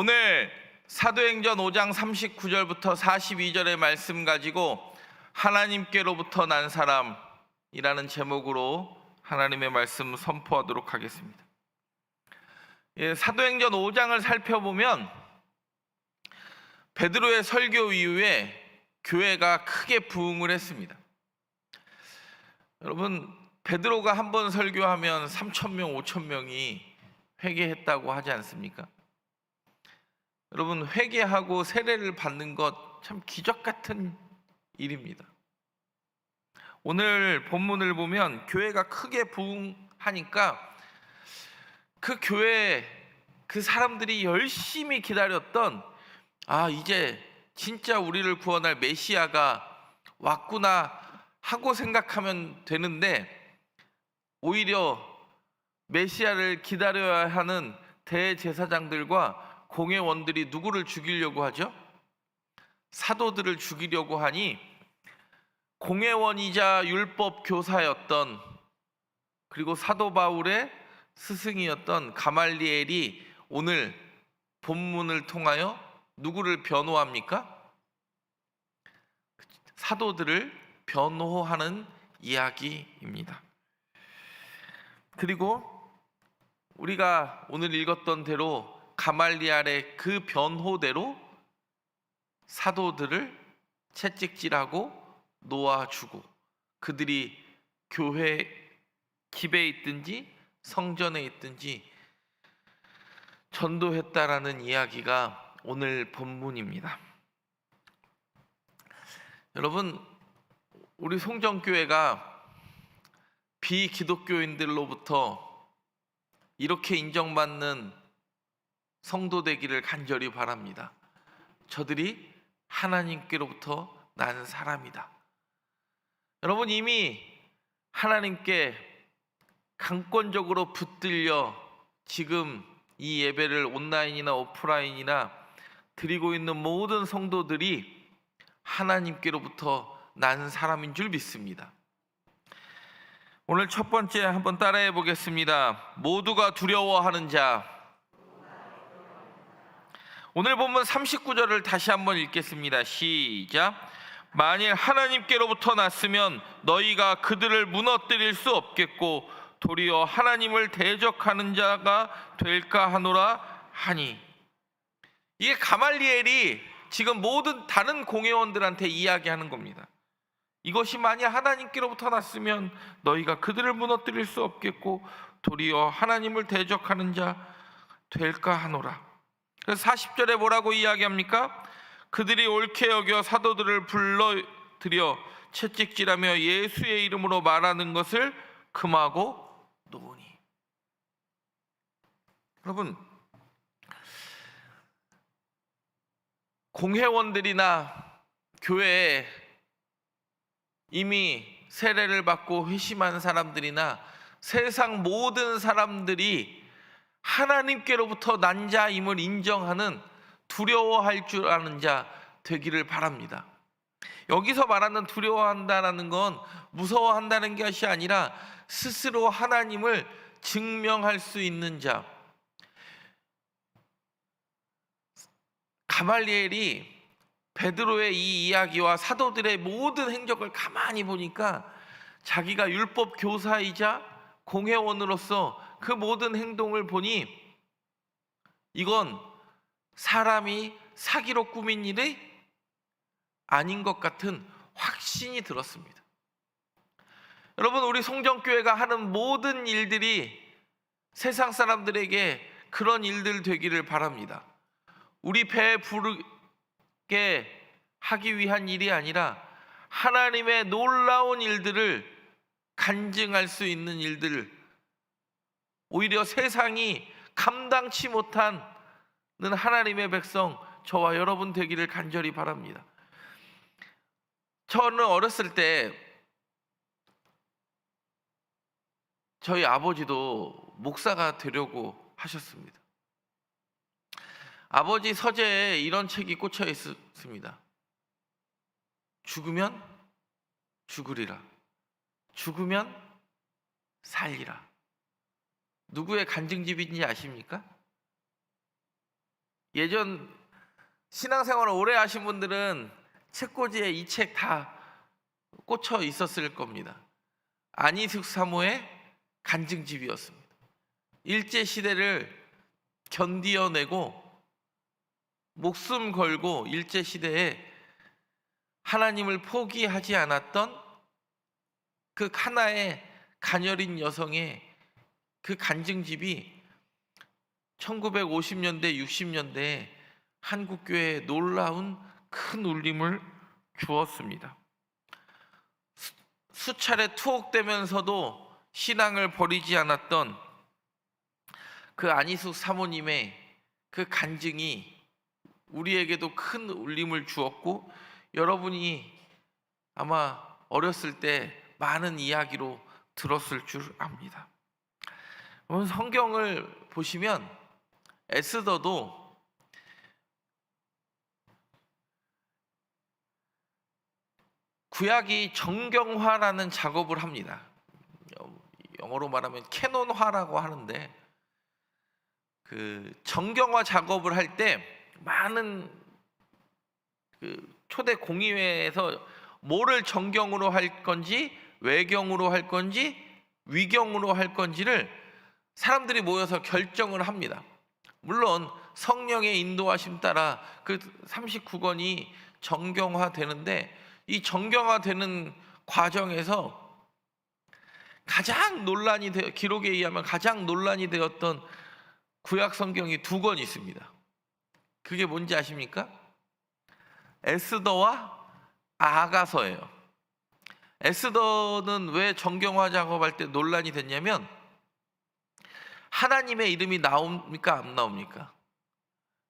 오늘 사도행전 5장 39절부터 42절의 말씀 가지고 하나님께로부터 난 사람이라는 제목으로 하나님의 말씀 선포하도록 하겠습니다. 사도행전 5장을 살펴보면 베드로의 설교 이후에 교회가 크게 부흥을 했습니다. 여러분, 베드로가 한 번 설교하면 3,000명, 5,000명이 회개했다고 하지 않습니까? 여러분, 회개하고 세례를 받는 것 참 기적 같은 일입니다. 오늘 본문을 보면 교회가 크게 부흥하니까 그 교회 그 사람들이 열심히 기다렸던 이제 진짜 우리를 구원할 메시아가 왔구나 하고 생각하면 되는데, 오히려 메시아를 기다려야 하는 대제사장들과 공회원들이 누구를 죽이려고 하죠? 사도들을 죽이려고 하니, 공회원이자 율법 교사였던, 그리고 사도 바울의 스승이었던 가말리엘이 오늘 본문을 통하여 누구를 변호합니까? 사도들을 변호하는 이야기입니다. 그리고 우리가 오늘 읽었던 대로 가말리엘의 그 변호대로 사도들을 채찍질하고 놓아주고, 그들이 교회 집에 있든지 성전에 있든지 전도했다라는 이야기가 오늘 본문입니다. 여러분, 우리 송정교회가 비기독교인들로부터 이렇게 인정받는 성도 되기를 간절히 바랍니다. 저들이 하나님께로부터 난 사람이다. 여러분, 이미 하나님께 강권적으로 붙들려 지금 이 예배를 온라인이나 오프라인이나 드리고 있는 모든 성도들이 하나님께로부터 난 사람인 줄 믿습니다. 오늘 첫 번째 한번 따라해 보겠습니다. 모두가 두려워하는 자. 오늘 본문 39절을 다시 한번 읽겠습니다. 시작. 만일 하나님께로부터 났으면 너희가 그들을 무너뜨릴 수 없겠고 도리어 하나님을 대적하는 자가 될까 하노라 하니. 이게 가말리엘이 지금 모든 다른 공회원들한테 이야기하는 겁니다. 이것이 만약 하나님께로부터 났으면 너희가 그들을 무너뜨릴 수 없겠고 도리어 하나님을 대적하는 자 될까 하노라. 그래서 40절에 뭐라고 이야기합니까? 그들이 옳게 여겨 사도들을 불러들여 채찍질하며 예수의 이름으로 말하는 것을 금하고 놓으니. 여러분, 공회원들이나 교회에 이미 세례를 받고 회심한 사람들이나 세상 모든 사람들이 하나님께로부터 난 자임을 인정하는, 두려워할 줄 아는 자 되기를 바랍니다. 여기서 말하는 두려워한다는 건 무서워한다는 것이 아니라 스스로 하나님을 증명할 수 있는 자. 가말리엘이 베드로의 이 이야기와 사도들의 모든 행적을 가만히 보니까 자기가 율법 교사이자 공회원으로서 그 모든 행동을 보니 이건 사람이 사기로 꾸민 일이 아닌 것 같은 확신이 들었습니다. 여러분, 우리 송정교회가 하는 모든 일들이 세상 사람들에게 그런 일들 되기를 바랍니다. 우리 배 부르게 하기 위한 일이 아니라 하나님의 놀라운 일들을 간증할 수 있는 일들, 오히려 세상이 감당치 못하는 하나님의 백성 저와 여러분 되기를 간절히 바랍니다. 저는 어렸을 때 저희 아버지도 목사가 되려고 하셨습니다. 아버지 서재에 이런 책이 꽂혀 있습니다. 죽으면 죽으리라, 죽으면 살리라. 누구의 간증집인지 아십니까? 예전 신앙생활을 오래 하신 분들은 책꽂이에 이 책 다 꽂혀 있었을 겁니다. 안희숙 사모의 간증집이었습니다. 일제시대를 견디어내고 목숨 걸고 일제시대에 하나님을 포기하지 않았던 그 하나의 가녀린 여성의 그 간증집이 1950년대, 60년대에 한국교회에 놀라운 큰 울림을 주었습니다. 수차례 투옥되면서도 신앙을 버리지 않았던 그 안희숙 사모님의 그 간증이 우리에게도 큰 울림을 주었고, 여러분이 아마 어렸을 때 많은 이야기로 들었을 줄 압니다. 성경을 보시면 에스더도 구약이 정경화라는 작업을 합니다. 영어로 말하면 캐논화라고 하는데, 그 정경화 작업을 할 때 많은 그 초대 공의회에서 뭐를 정경으로 할 건지, 외경으로 할 건지, 위경으로 할 건지를 사람들이 모여서 결정을 합니다. 물론 성령의 인도하심 따라 그 39권이 정경화되는데, 이 정경화되는 과정에서 가장 논란이 되어, 기록에 의하면 가장 논란이 되었던 구약 성경이 2권 있습니다. 그게 뭔지 아십니까? 에스더와 아가서예요. 에스더는 왜 정경화 작업할 때 논란이 됐냐면, 하나님의 이름이 나옵니까 안 나옵니까?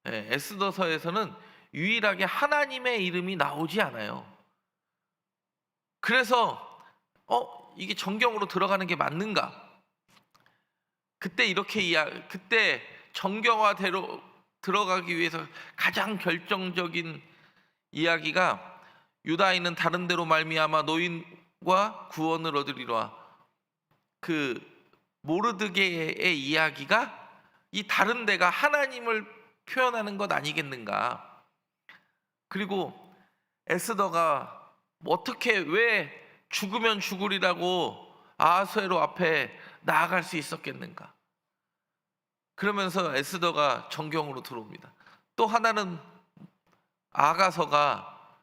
에스더서에서는 유일하게 하나님의 이름이 나오지 않아요. 그래서 이게 정경으로 들어가는 게 맞는가? 그때 그때 정경화대로 들어가기 위해서 가장 결정적인 이야기가, 유다인은 다른 데로 말미암아 노인과 구원을 얻으리라. 그 모르드게의 이야기가 이 다른 데가 하나님을 표현하는 것 아니겠는가? 그리고 에스더가 어떻게, 왜 죽으면 죽으리라고 아하수에로 앞에 나아갈 수 있었겠는가? 그러면서 에스더가 정경으로 들어옵니다. 또 하나는 아가서가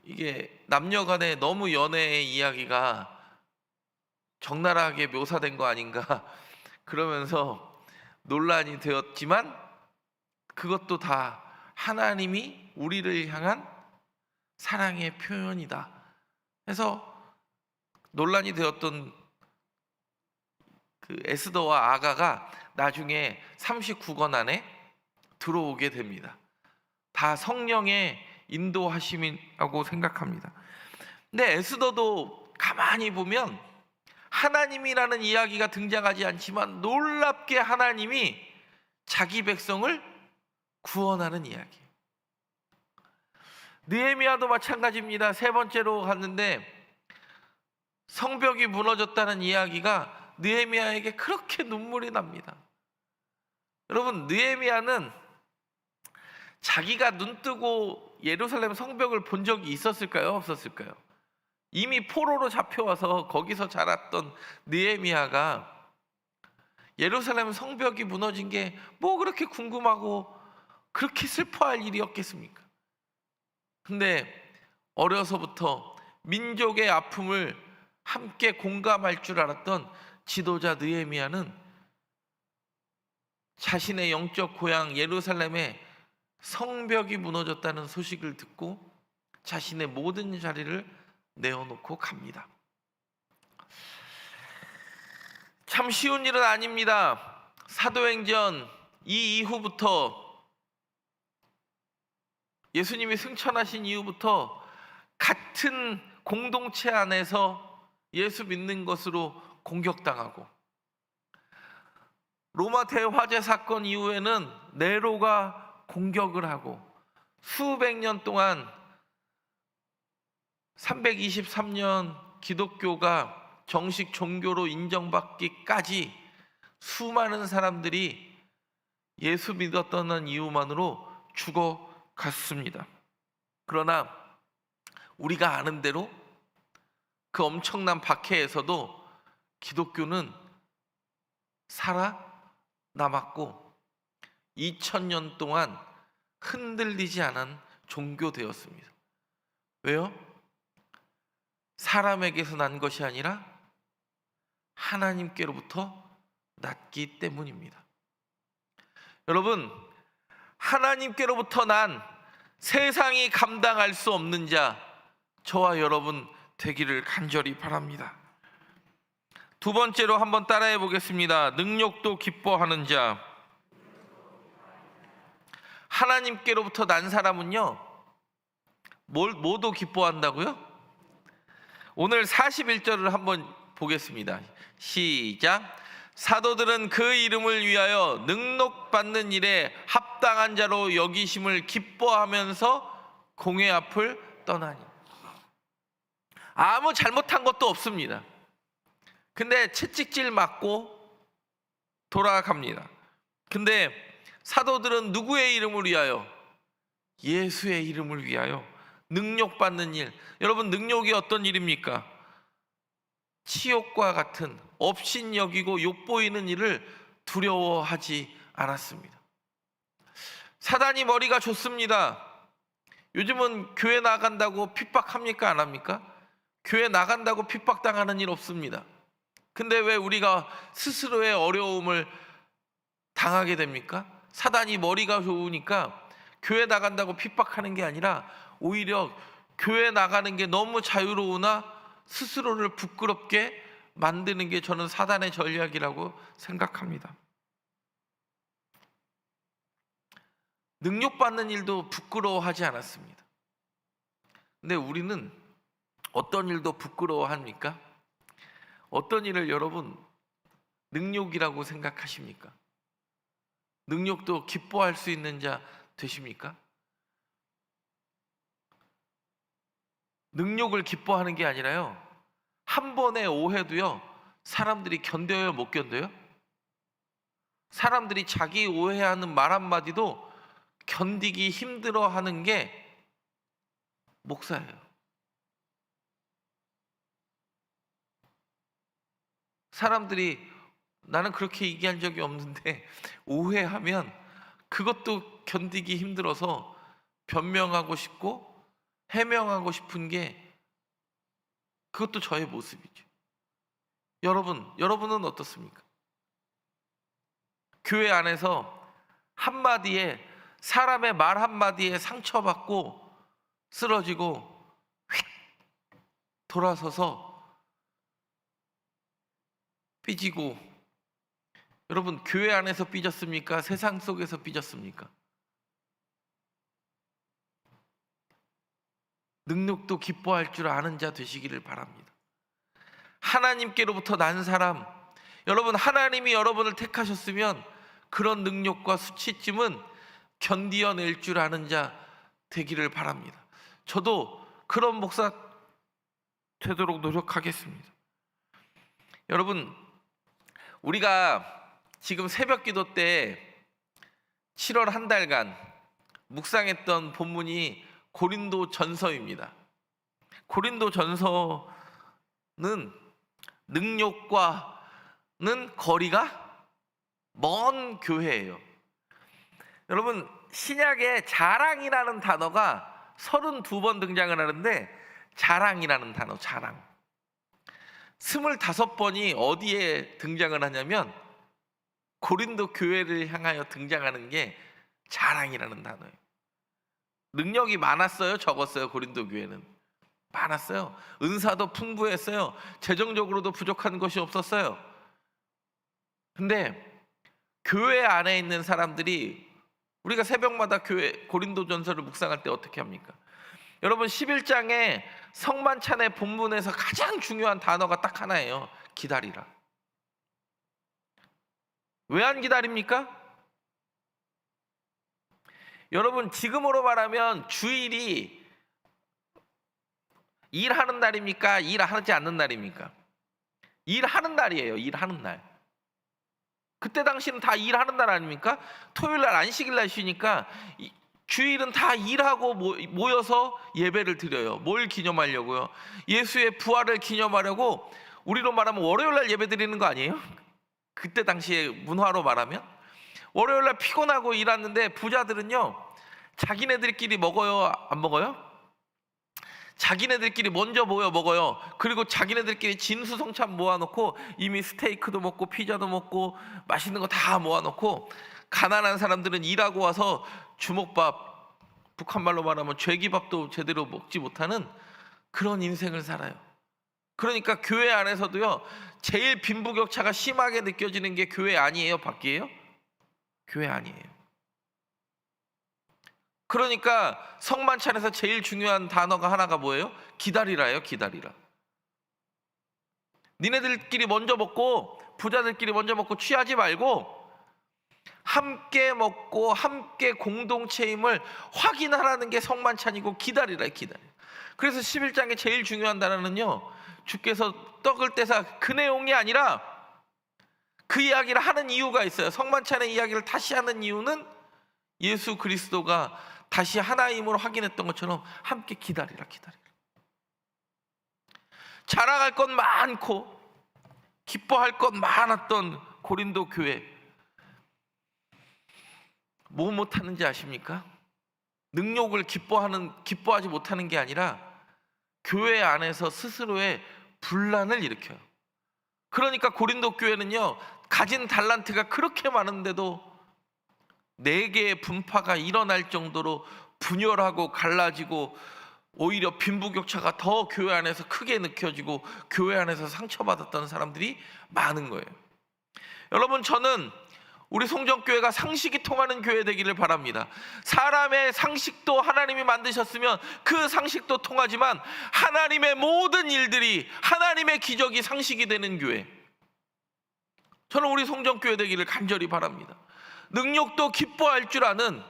이게 남녀간의 너무 연애의 이야기가 적나라하게 묘사된 거 아닌가 그러면서 논란이 되었지만, 그것도 다 하나님이 우리를 향한 사랑의 표현이다 해서 논란이 되었던 그 에스더와 아가가 나중에 39권 안에 들어오게 됩니다. 다 성령의 인도하심이라고 생각합니다. 근데 에스더도 가만히 보면 하나님이라는 이야기가 등장하지 않지만, 놀랍게 하나님이 자기 백성을 구원하는 이야기. 느헤미야도 마찬가지입니다. 3번째로 갔는데 성벽이 무너졌다는 이야기가 느헤미야에게 그렇게 눈물이 납니다. 여러분, 느헤미야는 자기가 눈뜨고 예루살렘 성벽을 본 적이 있었을까요? 없었을까요? 이미 포로로 잡혀와서 거기서 자랐던 느헤미야가 예루살렘 성벽이 무너진 게 뭐 그렇게 궁금하고 그렇게 슬퍼할 일이었겠습니까? 근데 어려서부터 민족의 아픔을 함께 공감할 줄 알았던 지도자 느헤미야는 자신의 영적 고향 예루살렘에 성벽이 무너졌다는 소식을 듣고 자신의 모든 자리를 내어놓고 갑니다. 참 쉬운 일은 아닙니다. 사도행전 이 이후부터, 예수님이 승천하신 이후부터 같은 공동체 안에서 예수 믿는 것으로 공격당하고, 로마 대화재 사건 이후에는 네로가 공격을 하고, 수백 년 동안 323년 기독교가 정식 종교로 인정받기까지 수많은 사람들이 예수 믿었다는 이유만으로 죽어갔습니다. 그러나 우리가 아는 대로 그 엄청난 박해에서도 기독교는 살아남았고 2000년 동안 흔들리지 않은 종교되었습니다. 왜요? 사람에게서 난 것이 아니라 하나님께로부터 났기 때문입니다. 여러분, 하나님께로부터 난 세상이 감당할 수 없는 자, 저와 여러분 되기를 간절히 바랍니다. 두 번째로 한번 따라해 보겠습니다. 능력도 기뻐하는 자. 하나님께로부터 난 사람은요, 뭐도 기뻐한다고요? 오늘 41절을 한번 보겠습니다. 시작. 사도들은 그 이름을 위하여 능력받는 일에 합당한 자로 여기심을 기뻐하면서 공회 앞을 떠나니. 아무 잘못한 것도 없습니다. 근데 채찍질 맞고 돌아갑니다. 근데 사도들은 누구의 이름을 위하여? 예수의 이름을 위하여 능력받는 일. 여러분, 능력이 어떤 일입니까? 치욕과 같은 업신여기고 욕보이는 일을 두려워하지 않았습니다. 사단이 머리가 좋습니다. 요즘은 교회 나간다고 핍박합니까? 안 합니까? 교회 나간다고 핍박당하는 일 없습니다. 근데 왜 우리가 스스로의 어려움을 당하게 됩니까? 사단이 머리가 좋으니까 교회 나간다고 핍박하는 게 아니라 오히려 교회 나가는 게 너무 자유로우나 스스로를 부끄럽게 만드는 게 저는 사단의 전략이라고 생각합니다. 능력받는 일도 부끄러워하지 않았습니다. 근데 우리는 어떤 일도 부끄러워합니까? 어떤 일을 여러분 능력이라고 생각하십니까? 능력도 기뻐할 수 있는 자 되십니까? 능력을 기뻐하는 게 아니라요, 한 번의 오해도요 사람들이 견뎌요, 못 견뎌요? 사람들이 자기 오해하는 말 한마디도 견디기 힘들어하는 게 목사예요. 사람들이 나는 그렇게 얘기한 적이 없는데 오해하면 그것도 견디기 힘들어서 변명하고 싶고 해명하고 싶은 게, 그것도 저의 모습이죠. 여러분은 어떻습니까? 교회 안에서 한마디에, 사람의 말 한마디에 상처받고 쓰러지고 휙 돌아서서 삐지고, 여러분 교회 안에서 삐졌습니까? 세상 속에서 삐졌습니까? 능력도 기뻐할 줄 아는 자 되시기를 바랍니다. 하나님께로부터 난 사람, 여러분 하나님이 여러분을 택하셨으면 그런 능력과 수치쯤은 견디어낼 줄 아는 자 되기를 바랍니다. 저도 그런 목사 되도록 노력하겠습니다. 여러분, 우리가 지금 새벽 기도 때 7월 한 달간 묵상했던 본문이 고린도 전서입니다. 고린도 전서는 능력과는 거리가 먼 교회예요. 여러분, 신약에 자랑이라는 단어가 32번 등장을 하는데, 자랑이라는 단어, 자랑 25번이 어디에 등장을 하냐면 고린도 교회를 향하여 등장하는 게 자랑이라는 단어예요. 능력이 많았어요, 적었어요? 고린도 교회는 많았어요. 은사도 풍부했어요. 재정적으로도 부족한 것이 없었어요. 근데 교회 안에 있는 사람들이, 우리가 새벽마다 교회 고린도전서를 묵상할 때 어떻게 합니까? 여러분 11장에 성만찬의 본문에서 가장 중요한 단어가 딱 하나예요. 기다리라. 왜 안 기다립니까? 여러분, 지금으로 말하면 주일이 일하는 날입니까? 일하지 않는 날입니까? 일하는 날이에요. 일하는 날. 그때 당시는 다 일하는 날 아닙니까? 토요일 날 안식일 날 쉬니까 주일은 다 일하고 모여서 예배를 드려요. 뭘 기념하려고요? 예수의 부활을 기념하려고. 우리로 말하면 월요일 날 예배 드리는 거 아니에요? 그때 당시에 문화로 말하면 월요일 날 피곤하고 일하는데 부자들은요, 자기네들끼리 먹어요, 안 먹어요? 자기네들끼리 먼저 모여 먹어요. 그리고 자기네들끼리 진수성찬 모아놓고 이미 스테이크도 먹고 피자도 먹고 맛있는 거 다 모아놓고, 가난한 사람들은 일하고 와서 주먹밥, 북한말로 말하면 죄기밥도 제대로 먹지 못하는 그런 인생을 살아요. 그러니까 교회 안에서도요, 제일 빈부격차가 심하게 느껴지는 게 교회 아니에요, 밖이에요? 교회 아니에요. 그러니까 성만찬에서 제일 중요한 단어가 하나가 뭐예요? 기다리라예요. 기다리라. 니네들끼리 먼저 먹고, 부자들끼리 먼저 먹고 취하지 말고 함께 먹고 함께 공동체임을 확인하라는 게 성만찬이고, 기다리라, 기다려. 그래서 11장에 제일 중요한 단어는요, 주께서 떡을 떼사, 그 내용이 아니라 그 이야기를 하는 이유가 있어요. 성만찬의 이야기를 다시 하는 이유는 예수 그리스도가 다시 하나임으로 확인했던 것처럼 함께 기다리라, 기다리라. 자랑할 것 많고 기뻐할 것 많았던 고린도 교회, 뭐 못하는지 아십니까? 능욕을 기뻐하지 못하는 게 아니라 교회 안에서 스스로의 분란을 일으켜요. 그러니까 고린도 교회는요, 가진 달란트가 그렇게 많은데도 4개의 분파가 일어날 정도로 분열하고 갈라지고, 오히려 빈부격차가 더 교회 안에서 크게 느껴지고 교회 안에서 상처받았던 사람들이 많은 거예요. 여러분, 저는 우리 송정교회가 상식이 통하는 교회 되기를 바랍니다. 사람의 상식도 하나님이 만드셨으면 그 상식도 통하지만 하나님의 모든 일들이, 하나님의 기적이 상식이 되는 교회, 저는 우리 송정교회 되기를 간절히 바랍니다. 능력도 기뻐할 줄 아는,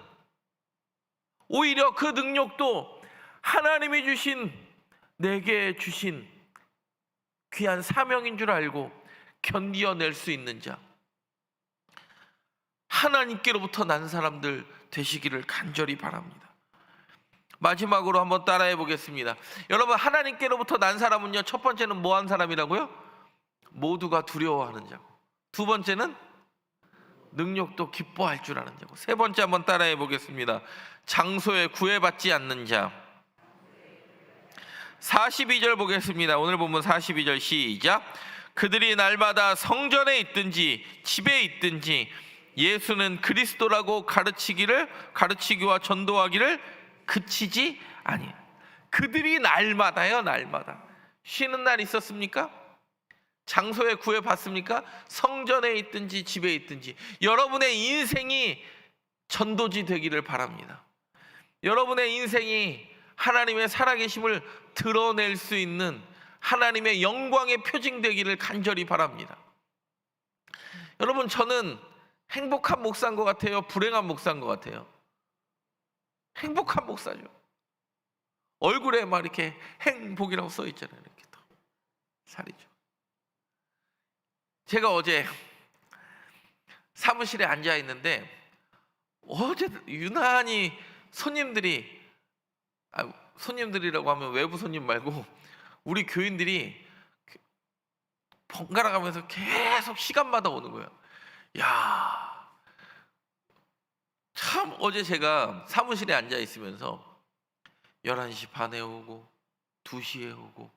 오히려 그 능력도 하나님이 주신, 내게 주신 귀한 사명인 줄 알고 견디어낼 수 있는 자, 하나님께로부터 난 사람들 되시기를 간절히 바랍니다. 마지막으로 한번 따라해 보겠습니다. 여러분, 하나님께로부터 난 사람은요, 첫 번째는 뭐 한 사람이라고요? 모두가 두려워하는 자고, 두 번째는 능력도 기뻐할 줄 아는 자고, 세 번째 한번 따라해 보겠습니다. 장소에 구애받지 않는 자. 42절 보겠습니다. 오늘 본문 42절 시작. 그들이 날마다 성전에 있든지 집에 있든지 예수는 그리스도라고 가르치기와 전도하기를 그치지 아니에요. 그들이 날마다요, 날마다. 쉬는 날 있었습니까? 장소에 구애받습니까? 성전에 있든지 집에 있든지. 여러분의 인생이 전도지 되기를 바랍니다. 여러분의 인생이 하나님의 살아계심을 드러낼 수 있는 하나님의 영광의 표징되기를 간절히 바랍니다. 여러분, 저는 행복한 목사인 것 같아요? 불행한 목사인 것 같아요? 행복한 목사죠. 얼굴에 막 이렇게 행복이라고 써 있잖아요. 이렇게 또 살이죠. 제가 어제 사무실에 앉아 있는데, 어제 유난히 손님들이라고 하면 외부 손님 말고 우리 교인들이 번갈아 가면서 계속 시간마다 오는 거예요. 야, 참, 어제 제가 사무실에 앉아 있으면서 11시 반에 오고 2시에 오고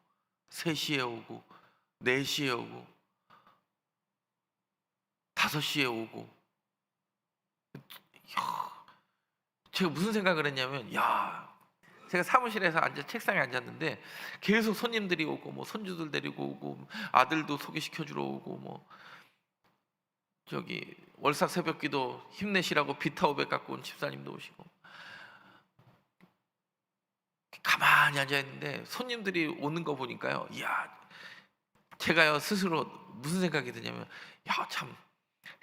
3시에 오고 4시에 오고 5시에 오고, 제가 무슨 생각을 했냐면, 제가 사무실에서 책상에 앉았는데 계속 손님들이 오고, 뭐 손주들 데리고 오고, 아들도 소개시켜주러 오고, 뭐 저기 월삭 새벽기도 힘내시라고 비타 500 갖고 온 집사님도 오시고, 가만히 앉아 있는데 손님들이 오는 거 보니까요, 제가요 스스로 무슨 생각이 드냐면, 참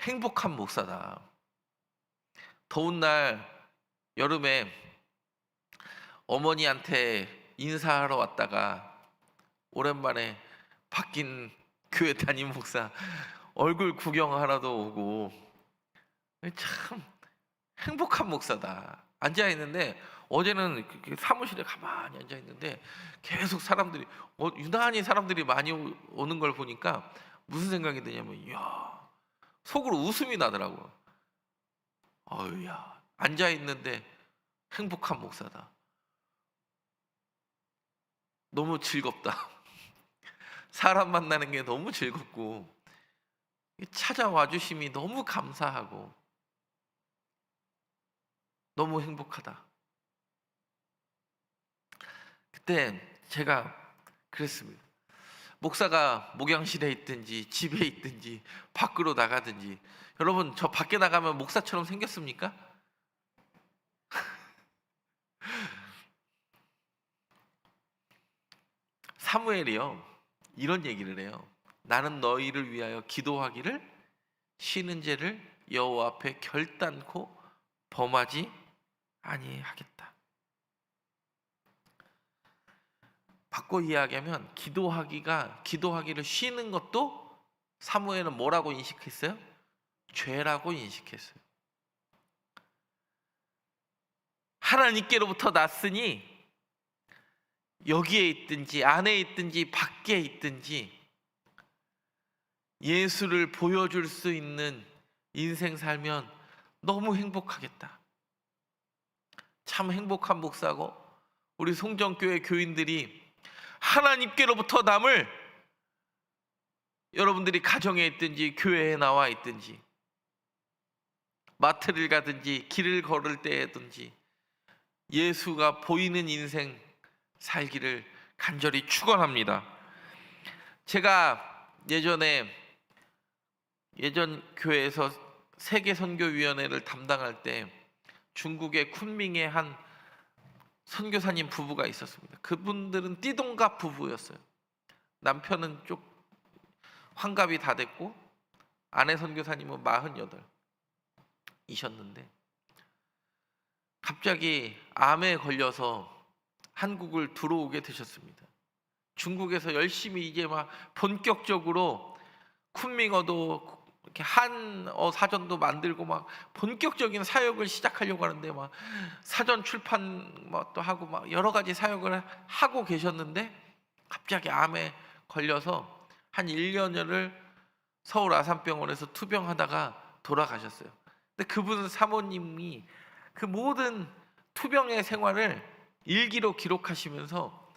행복한 목사다. 더운 날 여름에 어머니한테 인사하러 왔다가 오랜만에 바뀐 교회 담임 목사, 얼굴 구경하러도 오고 참 행복한 목사다. 앉아 있는데 어제는 사무실에 가만히 앉아 있는데 계속 사람들이 유난히 사람들이 많이 오는 걸 보니까 무슨 생각이 드냐면 이야, 속으로 웃음이 나더라고. 어유야, 앉아 있는데 행복한 목사다. 너무 즐겁다. 사람 만나는 게 너무 즐겁고 찾아와 주심이 너무 감사하고 너무 행복하다. 그때 제가 그랬습니다. 목사가 목양실에 있든지 집에 있든지 밖으로 나가든지, 여러분 저 밖에 나가면 목사처럼 생겼습니까? 사무엘이요 이런 얘기를 해요. 나는 너희를 위하여 기도하기를 쉬는 죄를 여호와 앞에 결단코 범하지 아니하겠다. 바꿔 이야기하면 기도하기를 쉬는 것도 사무엘은 뭐라고 인식했어요? 죄라고 인식했어요. 하나님께로부터 났으니 여기에 있든지 안에 있든지 밖에 있든지 예수를 보여줄 수 있는 인생 살면 너무 행복하겠다. 참 행복한 목사고 우리 송정교회 교인들이 하나님께로부터 남을, 여러분들이 가정에 있든지 교회에 나와 있든지 마트를 가든지 길을 걸을 때든지 예수가 보이는 인생 살기를 간절히 축원합니다. 제가 예전 교회에서 세계선교위원회를 담당할 때 중국의 쿤밍에 한 선교사님 부부가 있었습니다. 그분들은 띠동갑 부부였어요. 남편은 쪽 환갑이 다 됐고 아내 선교사님은 48이셨는데 갑자기 암에 걸려서 한국을 들어오게 되셨습니다. 중국에서 열심히 이제 막 본격적으로 쿤밍어도 이렇게 한어 사전도 만들고 막 본격적인 사역을 시작하려고 하는데 막 사전 출판 또 하고 막 여러 가지 사역을 하고 계셨는데 갑자기 암에 걸려서 한 1년여를 서울 아산병원에서 투병하다가 돌아가셨어요. 근데 그분 사모님이 그 모든 투병의 생활을 일기로 기록하시면서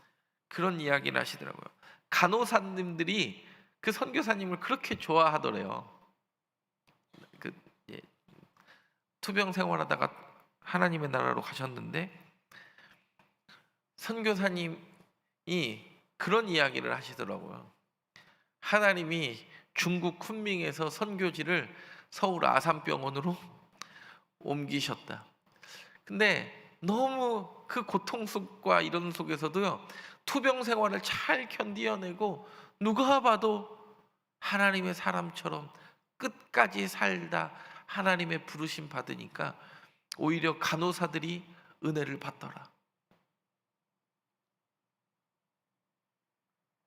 그런 이야기를 하시더라고요. 간호사님들이 그 선교사님을 그렇게 좋아하더래요. 투병 생활하다가 하나님의 나라로 가셨는데 선교사님이 그런 이야기를 하시더라고요. 하나님이 중국 쿤밍에서 선교지를 서울 아산병원으로 옮기셨다. 근데 너무 그 고통 속과 이런 속에서도요 투병 생활을 잘 견디어내고 누가 봐도 하나님의 사람처럼 끝까지 살다 하나님의 부르심 받으니까 오히려 간호사들이 은혜를 받더라.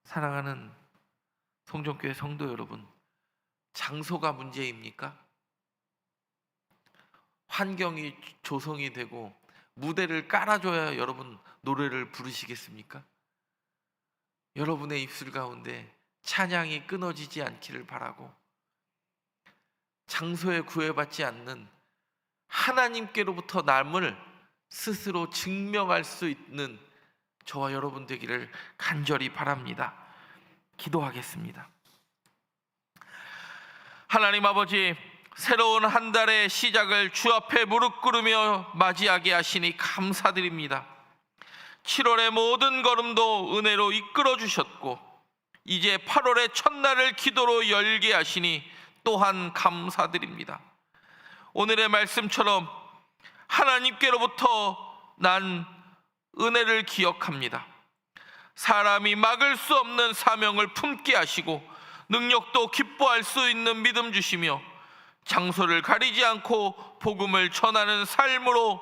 사랑하는 송정교회 성도 여러분, 장소가 문제입니까? 환경이 조성이 되고 무대를 깔아줘야 여러분 노래를 부르시겠습니까? 여러분의 입술 가운데 찬양이 끊어지지 않기를 바라고, 장소에 구애받지 않는 하나님께로부터 남을 스스로 증명할 수 있는 저와 여러분 되기를 간절히 바랍니다. 기도하겠습니다. 하나님 아버지, 새로운 한 달의 시작을 주 앞에 무릎 꿇으며 맞이하게 하시니 감사드립니다. 7월의 모든 걸음도 은혜로 이끌어 주셨고 이제 8월의 첫날을 기도로 열게 하시니 또한 감사드립니다. 오늘의 말씀처럼 하나님께로부터 난 은혜를 기억합니다. 사람이 막을 수 없는 사명을 품게 하시고 능력도 기뻐할 수 있는 믿음 주시며 장소를 가리지 않고 복음을 전하는 삶으로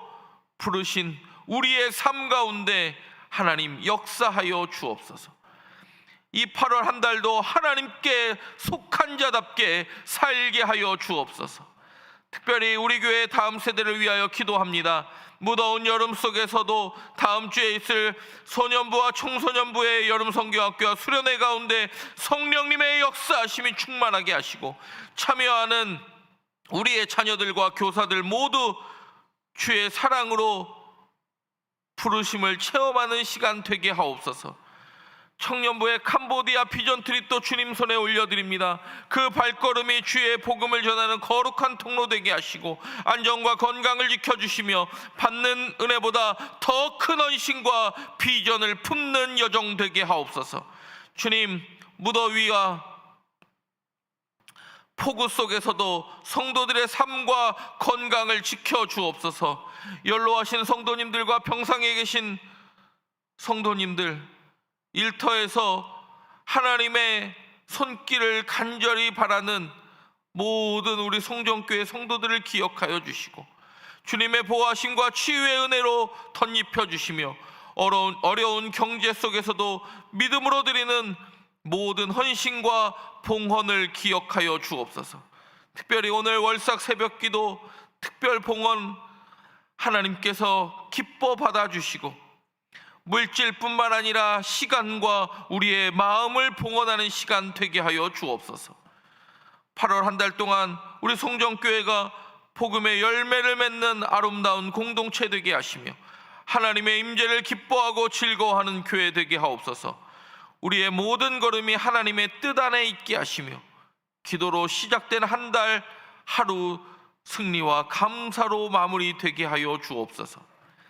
부르신 우리의 삶 가운데 하나님 역사하여 주옵소서. 이 8월 한 달도 하나님께 속한 자답게 살게 하여 주옵소서. 특별히 우리 교회 다음 세대를 위하여 기도합니다. 무더운 여름 속에서도 다음 주에 있을 소년부와 청소년부의 여름 성경학교와 수련회 가운데 성령님의 역사하심이 충만하게 하시고, 참여하는 우리의 자녀들과 교사들 모두 주의 사랑으로 부르심을 체험하는 시간 되게 하옵소서. 청년부의 캄보디아 비전 트립도 주님 손에 올려드립니다. 그 발걸음이 주의 복음을 전하는 거룩한 통로 되게 하시고, 안전과 건강을 지켜주시며 받는 은혜보다 더 큰 헌신과 비전을 품는 여정 되게 하옵소서. 주님, 무더위와 폭우 속에서도 성도들의 삶과 건강을 지켜주옵소서. 연로하신 성도님들과 병상에 계신 성도님들, 일터에서 하나님의 손길을 간절히 바라는 모든 우리 송정교회 성도들을 기억하여 주시고, 주님의 보호하심과 치유의 은혜로 덧입혀 주시며, 어려운 경제 속에서도 믿음으로 드리는 모든 헌신과 봉헌을 기억하여 주옵소서. 특별히 오늘 월삭 새벽기도 특별 봉헌 하나님께서 기뻐 받아주시고, 물질뿐만 아니라 시간과 우리의 마음을 봉헌하는 시간 되게 하여 주옵소서. 8월 한 달 동안 우리 송정교회가 복음의 열매를 맺는 아름다운 공동체 되게 하시며, 하나님의 임재를 기뻐하고 즐거워하는 교회 되게 하옵소서. 우리의 모든 걸음이 하나님의 뜻 안에 있게 하시며, 기도로 시작된 한 달 하루 승리와 감사로 마무리되게 하여 주옵소서.